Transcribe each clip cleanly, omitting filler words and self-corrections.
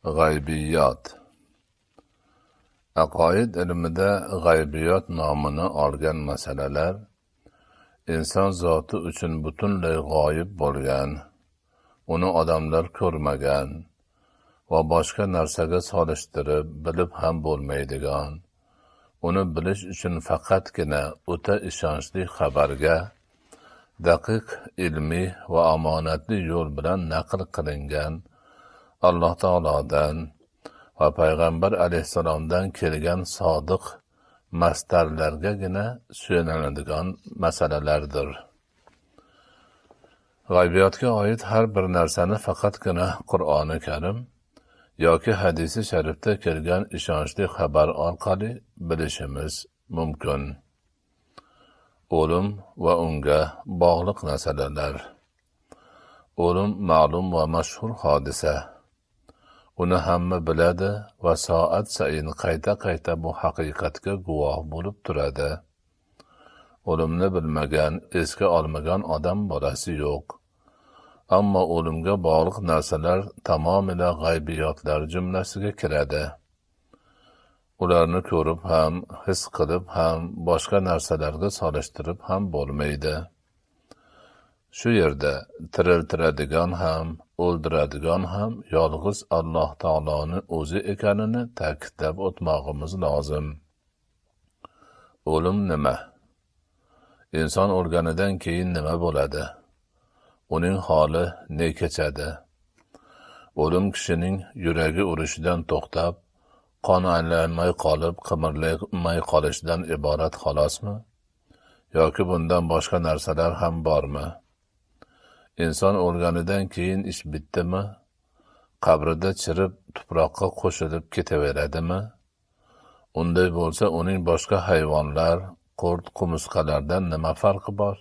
G'aybiyot. Aqoid ilmida g'aybiyot nomini olgan masalalar inson zoti uchun butunlay g'oyib bo'lgan, uni odamlar ko'rmagan va boshqa narsaga solishtirib bilib ham bo'lmaydigan, uni bilish uchun faqatgina o'ta ishonchli xabarga, daqiq ilmiy va omonatli yo'l bilan naql qilingan Alloh taolodan va payg'ambar alayhissalomdan kelgan sodiq mastarlargagina suyanadigan masalalardir. G'aybiyotga oid har bir narsani faqatgina Qur'oni Karim yoki hadisi sharifda kelgan ishonchli xabar orqali bilishimiz mumkin. O'lim va unga bog'liq masalalar. O'lim ma'lum va mashhur hodisa. Uni hamma biladi va soat sayin qayta bu haqiqatga guvoh bo'lib turadi. O'limni bilmagan, esga olmagan odam bolasi yo'q. Ammo o'limga bog'liq narsalar tamomila g'aybiyotlar jumlasiga kiradi. Ularni ko'rib ham, his qilib ham, boshqa narsalarga solishtirib ham bo'lmaydi. Shu yerda tiriltiradigan ham, o'ldiradigan ham yolg'iz Alloh taoloni o'zi ekanini ta'kidlab o'tmog'imiz lozim. O'lim nima? Inson o'lganidan keyin nima bo'ladi? Uning holi ne kechadi? O'lim kishining yuragi urishidan to'xtab, qon aylanmay qolib, qimirlamay qolishidan iborat xolosmi? Yoki bundan boshqa narsalar ham bormi? Inson o'lganidan keyin ish bitdimi? Qabrida chirib, tuproqqa qo'shilib ketaveradimi? Unday bo'lsa, uning boshqa hayvonlar, qurt, qumursqalardan nima farqi bor?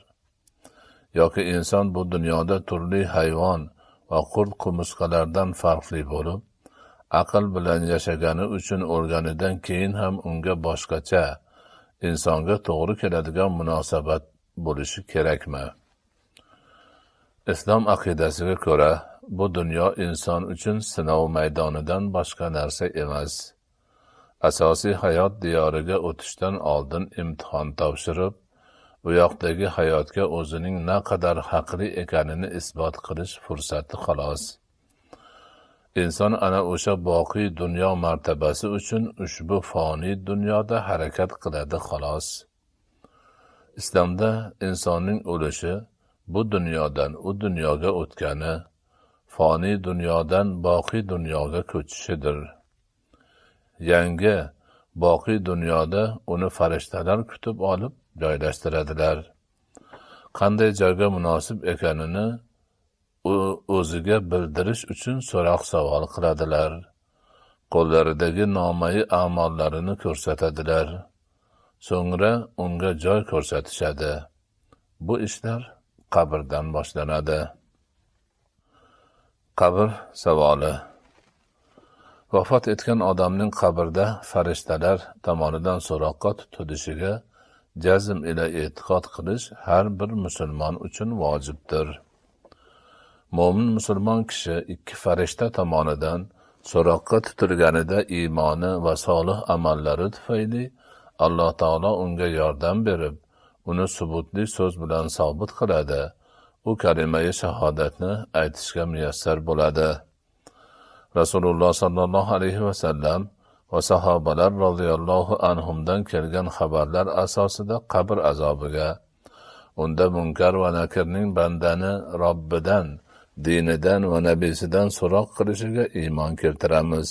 Yoki inson bu dunyoda turli hayvon va qurt, qumursqalardan farqli bo'lib, aql bilan yashagani uchun o'lganidan keyin ham unga boshqacha, insonga to'g'ri keladigan munosabat bo'lishi kerakmi? Islom aqidasiga ko'ra, bu dunyo inson uchun sinov maydonidan boshqa narsa emas. Asosiy hayot diyoriga o'tishdan oldin imtihon topshirib, u yoqdagi hayotga o'zining naqadar haqli ekanini isbot qilish fursati xolos. Inson ana o'sha boqiy dunyo martabasi uchun ushbu foniy dunyoda harakat qiladi xolos. Islomda insonning o'lishi bu dunyodan u dunyoga o'tgani, foniy dunyodan boqiy dunyoga ko'chishidir. Yangi, boqiy dunyoda uni farishtalar kutib olib joylashtiradilar. Qanday joyga munosib ekanini o'ziga bildirish uchun so'roq-savol qiladilar. Qo'llaridagi nomai a'mollarini ko'rsatadilar. So'ngra unga joy ko'rsatishadi. Bu ishlar qabrdan boshlanadi. Qabr savoli. Vafot etgan odamning qabrda farishtalar tomonidan so'roqqa tutilishiga jazm ila e'tiqod qilish har bir musulmon uchun vojibdir. Mo'min musulmon kishi ikki farishta tomonidan so'roqqa tutilganida iymoni va solih amallari tufayli Alloh taolo unga yordam berib, uni subutli so'z bilan sobit qiladi. U kalima-i shahodatni aytishga muyassar bo'ladi. Rasululloh sallallohu alayhi va sallam va sahobalar radhiyallohu anhumdan kelgan xabarlar asosida qabr azobiga, unda munkar va nakirning bandani Robbidan, dinidan va nabiysidan so'roq qilishiga iymon keltiramiz.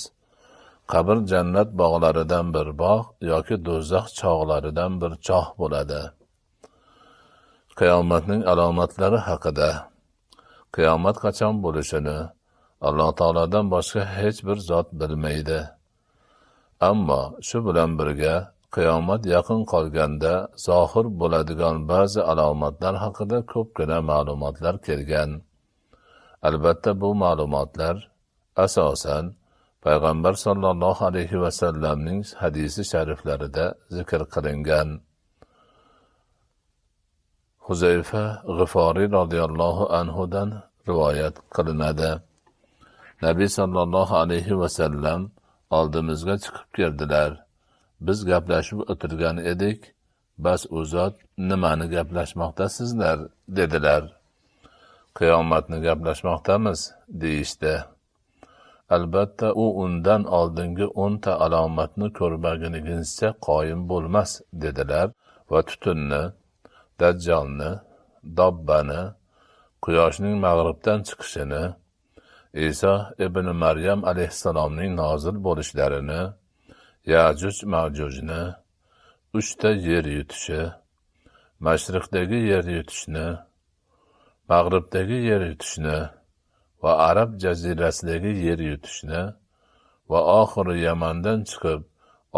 Qabr jannat bog'laridan bir bog' yoki do'zax chog'laridan bir choh bo'ladi. Qiyomatning alomatlari haqida. Qiyomat qachon bo'lishini Alloh taolodan boshqa hech bir zot bilmaydi. Ammo shu bilan birga qiyomat yaqin qolganda zohir bo'ladigan ba'zi alomatlar haqida ko'pgina ma'lumotlar kelgan. Albatta bu ma'lumotlar asosan payg'ambar sollallohu alayhi va sallamning hadisi shariflarida zikr qilingan. Huzayfa G'iforiy radhiyallohu anhudan rivoyat qilinadi. Nabiy sallallohu alayhi vasallam oldimizga chiqib keldilar. Biz gaplashib o'tirgan edik. Bas u zot nimani gaplashmoqdasizlar dedilar. Qiyomatni gaplashmoqdamiz deyishdi. Albatta u undan oldingi 10 alomatni ko'rmaguningizcha qoyim bo'lmas dedilar va tutunni, dajjolni, dobbani, quyoshning mag'ribdan chiqishini, Iso ibn Maryam alayhissalomning nozil bo'lishlarini, Yajuj Mavjujni, 3 yer yutishi, mashriqdagi yer yutishni, mag'ribdagi yer yutishni va Arab jazirasidagi yer yutishni va oxiri Yamandan chiqib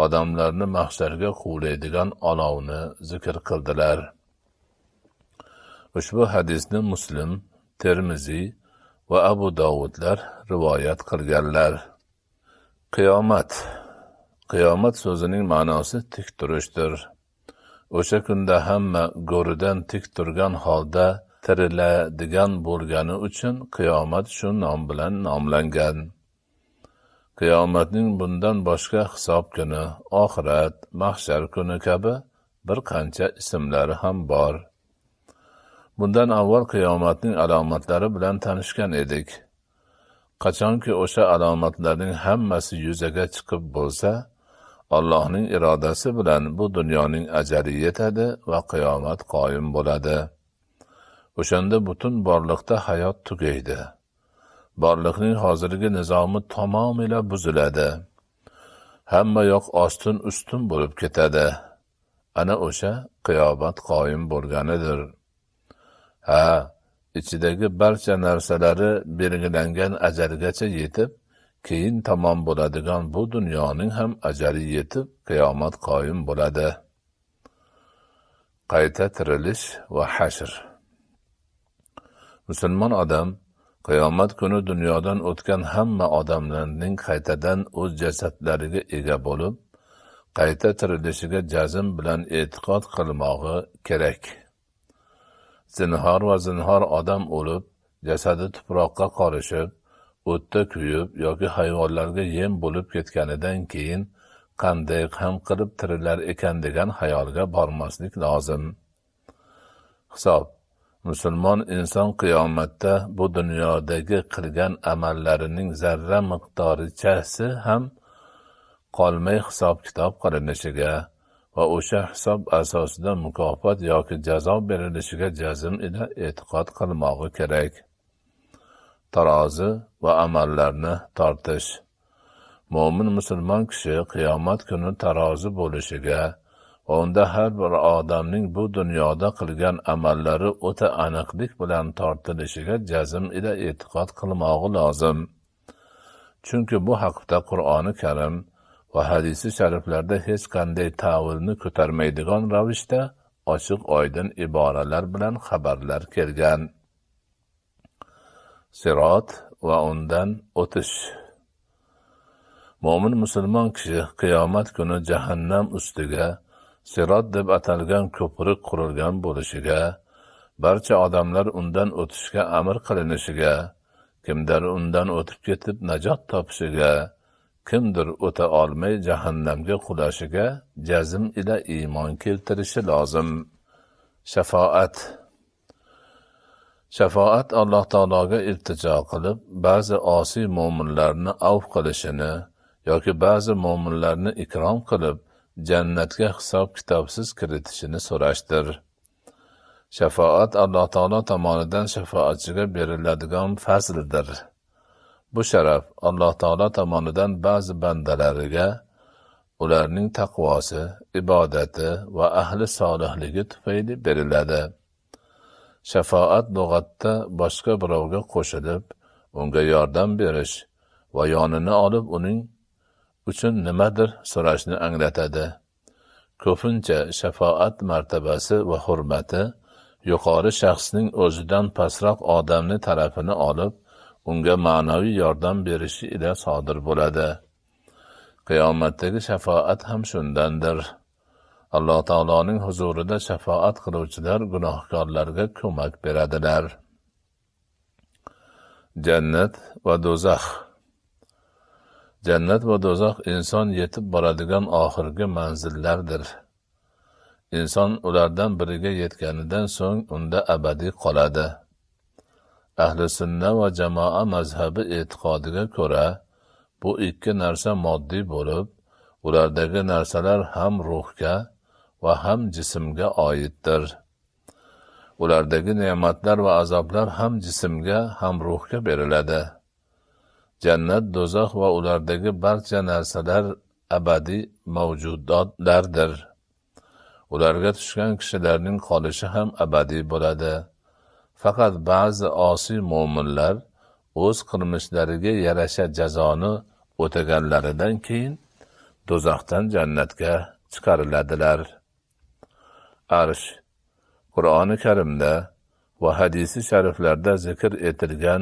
odamlarni mahsharga quvlaydigan olovni zikr qildilar. Ushbu hadisni Muslim, Termiziy va Abu Dovudlar rivoyat qilganlar. Qiyomat so'zining ma'nosi tik turishdir. O'sha kunda hamma go'ridan tik turgan holda tiriladigan bo'lgani uchun qiyomat shu nom bilan nomlangan. Qiyomatning bundan boshqa hisob kuni, oxirat, mahshar kuni kabi bir qancha ismlari ham bor. Bundan avval qiyomatning alomatlari bilan tanishgan edik. Qachonki o'sha alomatlarning hammasi yuzaga chiqib bo'lsa, Allohning irodasi bilan bu dunyoning ajali yetadi va qiyomat qoyim bo'ladi. O'shanda butun borliqda hayot tugaydi. Borliqning hozirgi nizomi tamomila buziladi. Hamma yoq ostin ustun bo'lib ketadi. Ana o'sha qiyomat qoyim bo'lganidir. Ichidagi barcha narsalari belgilangan ajalgacha yetib, keyin tamom bo'ladigan bu dunyoning ham ajali yetib, qiyomat qoyim bo'ladi. Qayta tirilish va hashr. Musulmon odam qiyomat kuni dunyodan o'tgan hamma odamlarning qaytadan o'z jasadlariga ega bo'lib, qayta tirilishiga jazm bilan e'tiqod qilmog'i kerak. Zinhor odam o'lib, jasadi tuproqqa qorishib, o'tda kuyib yoki hayvonlarga yem bo'lib ketganidan keyin qanday ham qilib tirilar ekan degan xayolga bormaslik lozim. Hisob. Musulmon inson qiyomatda bu dunyodagi qilgan amallarining zarra miqdorichasi ham qolmay hisob-kitob qilinishiga va o'sha hisob asosida mukofot yoki jazo berilishiga jazm ila e'tiqod qilmog'i kerak. Tarozi va amallarni tortish. Mo'min musulmon kishi qiyomat kuni tarozi bo'lishiga va unda har bir odamning bu dunyoda qilgan amallari o'ta aniqlik bilan tortilishiga jazm ila e'tiqod qilmog'i lozim. Chunki bu haqda Qur'oni Karim va hadisi shariflarda hech qanday ta'vilni ko'tarmaydigan ravishda ochiq oydin iboralar bilan xabarlar kelgan. Sirot va undan o'tish. Mo'min musulmon kishi qiyomat kuni jahannam ustiga Sirot deb atalgan ko'prik qurilgan bo'lishiga, barcha odamlar undan o'tishga amr qilinishiga, kimdir undan o'tib ketib najot topishiga, kimdir o'ta olmay jahannamga qulashiga jazm ila iymon keltirishi lozim. Shafoat Alloh taologa iltijo qilib, ba'zi osiy mo'minlarni avf qilishini yoki ba'zi mo'minlarni ikrom qilib, jannatga hisob-kitobsiz kiritishini so'rashdir. Shafoat Alloh taolo tomonidan shafoatchiga beriladigan fazldir. Bu sharaf Alloh taolo tomonidan ba'zi bandalariga ularning taqvosi, ibodati va ahli solihligi tufayli beriladi. Shafoat lug'atda boshqa birovga qo'shilib, unga yordam berish va yonini olib uning uchun nimadir so'rashni anglatadi. Ko'pincha shafoat martabasi va hurmati yuqori shaxsning o'zidan pastroq odamni tarafini olib, unga ma'naviy yordam berishi ila sodir bo'ladi. Qiyomatdagi shafoat ham shundandir. Alloh taoloning huzurida shafoat qiluvchilar gunohkorlarga ko'mak beradilar. Jannat va do'zax. Jannat va do'zax inson yetib boradigan oxirgi manzillardir. Inson ulardan biriga yetganidan so'ng unda abadiy qoladi. Ahli sunna va jamoa mazhabi e'tiqodiga ko'ra, bu ikki narsa moddiy bo'lib, ulardagi narsalar ham ruhga va ham jismga oiddir. Ulardagi ne'matlar va azoblar ham jismga, ham ruhga beriladi. Jannat, do'zax va ulardagi barcha narsalar abadiy mavjudotlardir. Ularga tushgan kishilarning qolishi ham abadiy bo'ladi. Faqat ba'zi osiy mo'minlar o'z qilmishlariga yarasha jazoni o'taganlaridan keyin do'zaxdan jannatga chiqariladilar. Arsh. Qur'oni Karimda va hadisi shariflarda zikr etilgan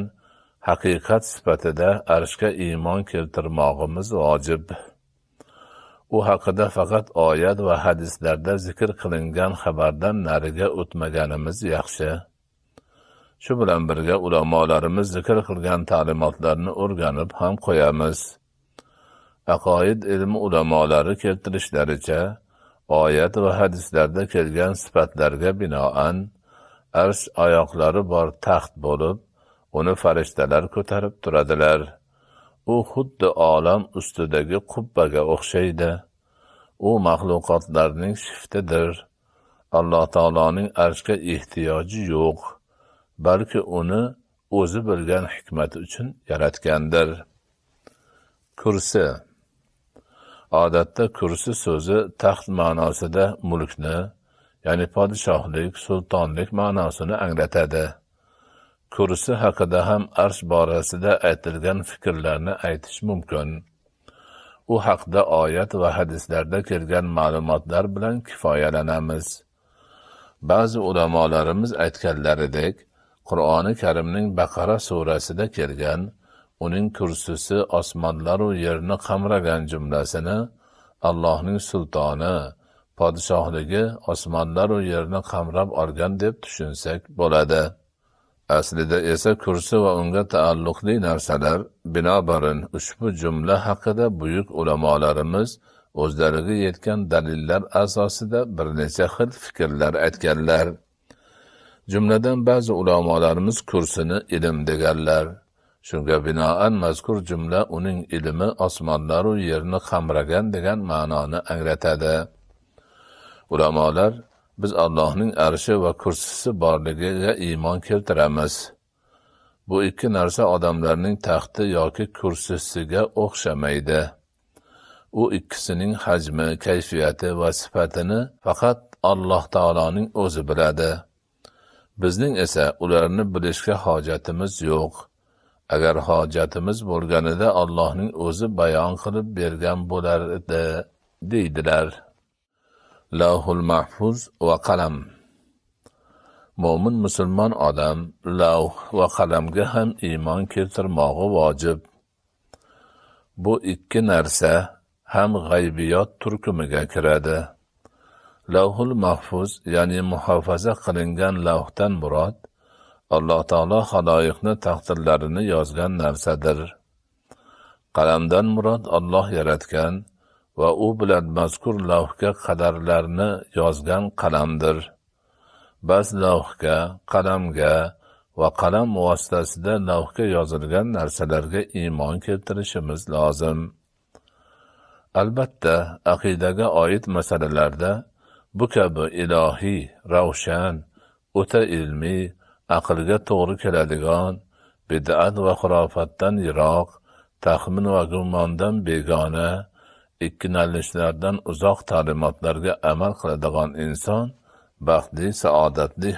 haqiqat sifatida arshga iymon keltirmog'imiz vojib. U haqida faqat oyat va hadislarda zikr qilingan xabardan nariga o'tmaganimiz yaxshi. Shu bilan birga ulamolarimiz zikr qilgan ta'limotlarni o'rganib ham qo'yamiz. Aqoid ilmi ulamolari keltirishlaricha, oyat va hadislarda kelgan sifatlarga binoan arsh oyoqlari bor taxt bo'lib, uni farishtalar ko'tarib turadilar. U xuddi olam ustidagi qubbaga o'xshaydi. U maxluqotlarning shiftidir. Alloh taoloning arshga ehtiyoji yo'q, balki uni o'zi bilgan hikmati uchun yaratgandir. Kursi. Odatda kursi so'zi taxt ma'nosida mulkni, ya'ni podshohlik, sultonlik ma'nosini anglatadi. Kursi haqida ham arsh borasida aytilgan fikrlarni aytish mumkin. U haqda oyat va hadislarda kelgan ma'lumotlar bilan kifoyalanamiz. Ba'zi ulamolarimiz aytganlaridek, Qur'oni Karimning Baqara surasida kelgan uning kursisi osmonlar va yerni qamragan jumlasini Allohning sultoni, podshohligi osmonlar va yerni qamrab olgan deb tushunsak bo'ladi. Aslida esa kursi va unga taalluqli narsalar, binobarin ushbu jumla haqida buyuk ulamolarimiz o'zlariga yetgan dalillar asosida bir necha xil fikrlar aytganlar. Jumladan ba'zi ulamolarimiz kursini ilm deganlar. Shunga binoan mazkur jumla uning ilmi osmonlar va yerni qamragan degan ma'noni anglatadi. Ulamolar biz Allohning arshi va kursisi borligiga iymon keltiramiz. Bu ikki narsa odamlarning taxti yoki kursisiga o'xshamaydi. U ikkisining hajmi, kayfiyati va sifatini faqat Alloh taoloning o'zi biladi. Bizning esa ularni bilishga hojatimiz yo'q. Agar hojatimiz bo'lganida Allohning o'zi bayon qilib bergan bo'lardi, deydilar. Lavhul mahfuz va qalam. Mo'min musulmon odam lavh va qalamga ham iymon keltirmog'i vojib. Bu ikki narsa ham g'aybiyot turkumiga kiradi. Lavhul mahfuz, ya'ni muhofaza qilingan lavhdan murod Alloh taolo xaloyiqni taqdirlarini yozgan narsadir. Qalamdan murod Alloh yaratgan va u bilan mazkur lavhga qadarlarni yozgan qalamdir. Bas lavhga, qalamga va qalam vositasida lavhga yozilgan narsalarga iymon keltirishimiz lozim. Albatta, aqidaga oid masalalarda bu kabi ilohiy, ravshan, o'ta ilmiy, aqlga to'g'ri keladigan, bid'at va xurofatdan yiroq, taxmin va gumondan begona, ikkilanishlardan uzoq ta'limotlarga amal qiladigan inson baxtli, saodatli